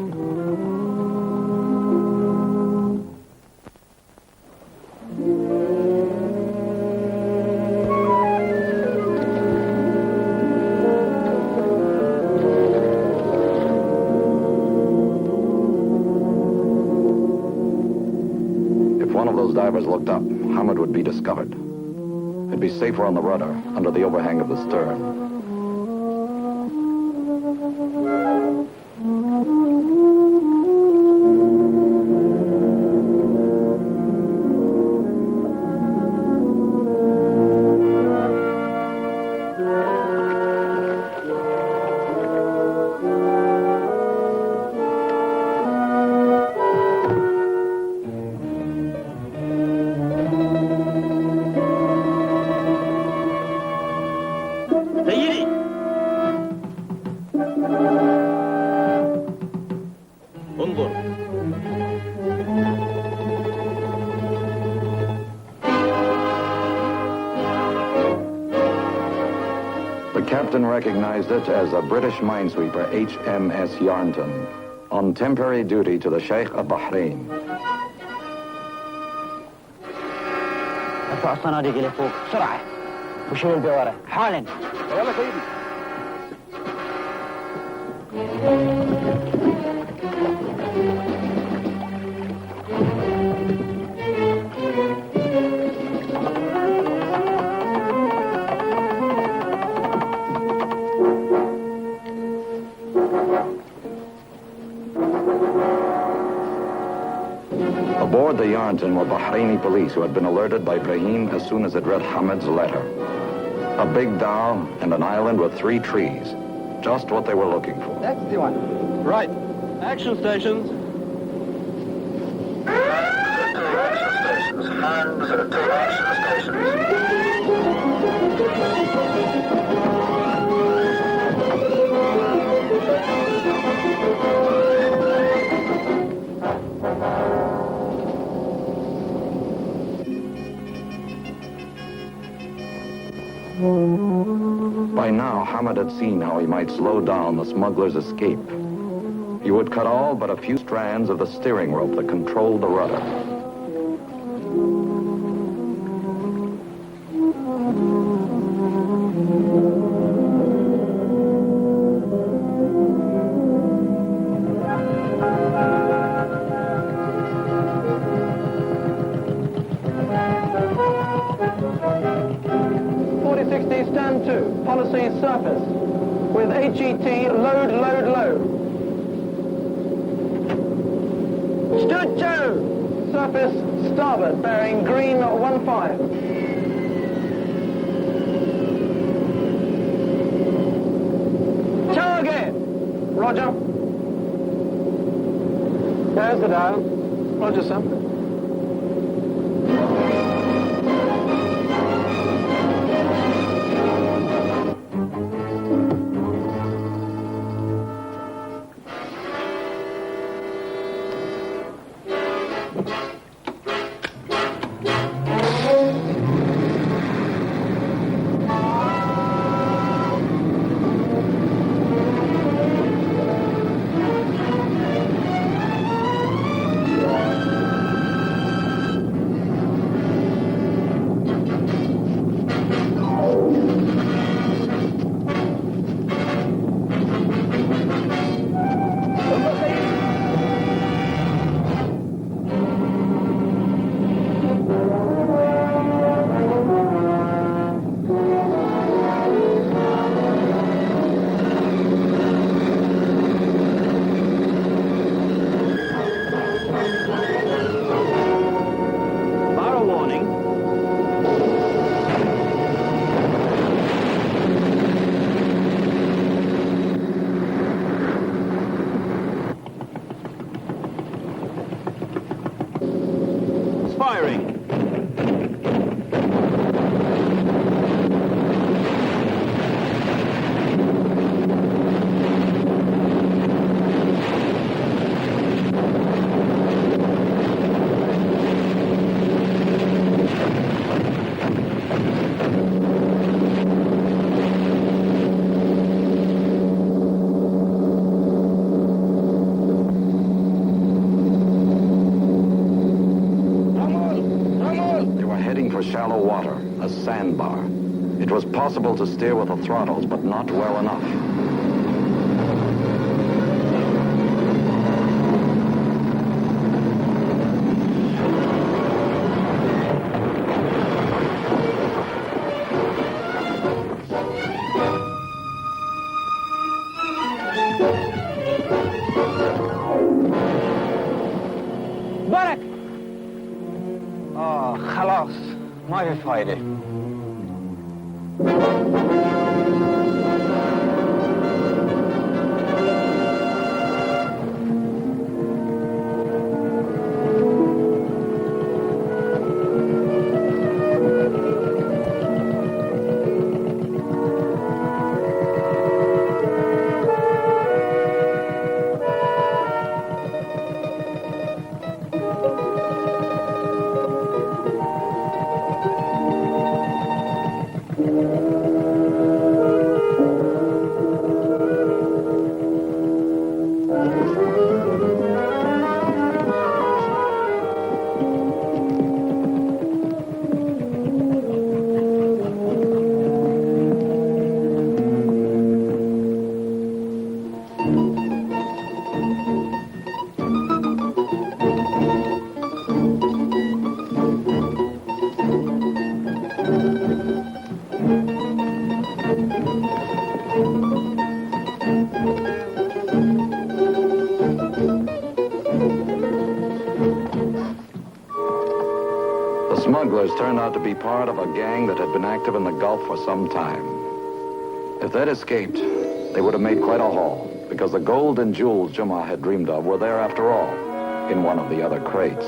If one of those divers looked up, Hamad would be discovered. It'd be safer on the rudder, under the overhang of the stern. The captain recognized it as a British minesweeper, HMS Yarnton, on temporary duty to the Sheikh of Bahrain. ارفع الصناديق اللي فوق بسرعة وشيل البوارة حالا. يلا سيدي. Aboard the Yarnton were Bahraini police who had been alerted by Brahim as soon as it read Hamad's letter. A big dhow and an island with 3 trees. Just what they were looking for. That's the one. Right. Action stations. By now, Hamad had seen how he might slow down the smuggler's escape. He would cut all but a few strands of the steering rope that controlled the rudder. Stand to. Policy surface. With HET, load, load, load. Stood to. Surface, starboard, bearing green 15. Target. Roger. There's the dial. Roger, sir. Firing. Shallow water, a sandbar. It was possible to steer with the throttles, but not well enough. برك. خلاص ما في فايدة. smugglers turned out to be part of a gang that had been active in the Gulf for some time. If they'd escaped, they would have made quite a haul, because the gold and jewels Juma had dreamed of were there after all, in one of the other crates.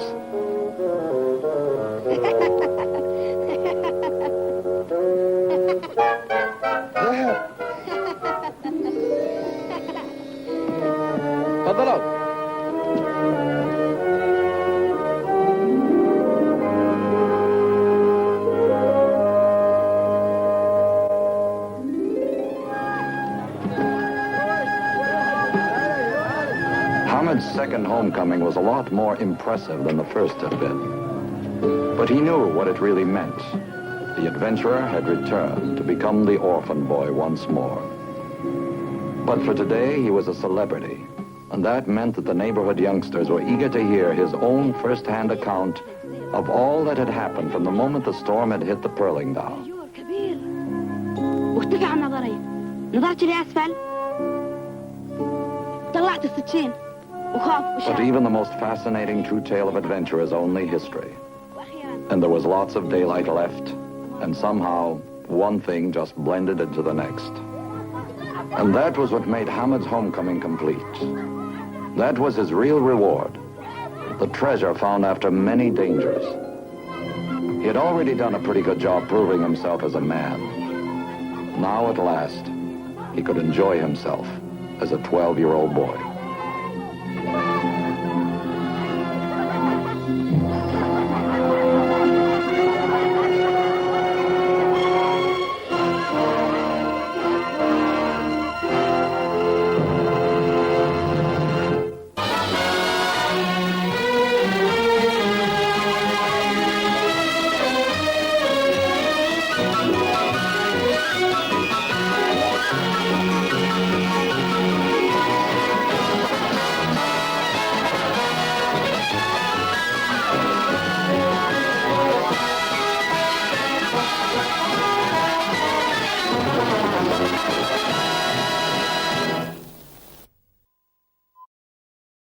Hamad's second homecoming was a lot more impressive than the first had been. But he knew what it really meant. The adventurer had returned to become the orphan boy once more. But for today, he was a celebrity. And that meant that the neighborhood youngsters were eager to hear his own first-hand account of all that had happened from the moment the storm had hit the pearling down. واختفى عن نظري نظرت لأسفل طلعت السكين وخاف But even the most fascinating true tale of adventure is only history. And there was lots of daylight left, and somehow one thing just blended into the next. And that was what made Hamad's homecoming complete. That was his real reward, the treasure found after many dangers. He had already done a pretty good job proving himself as a man. Now at last, he could enjoy himself as a 12-year-old boy.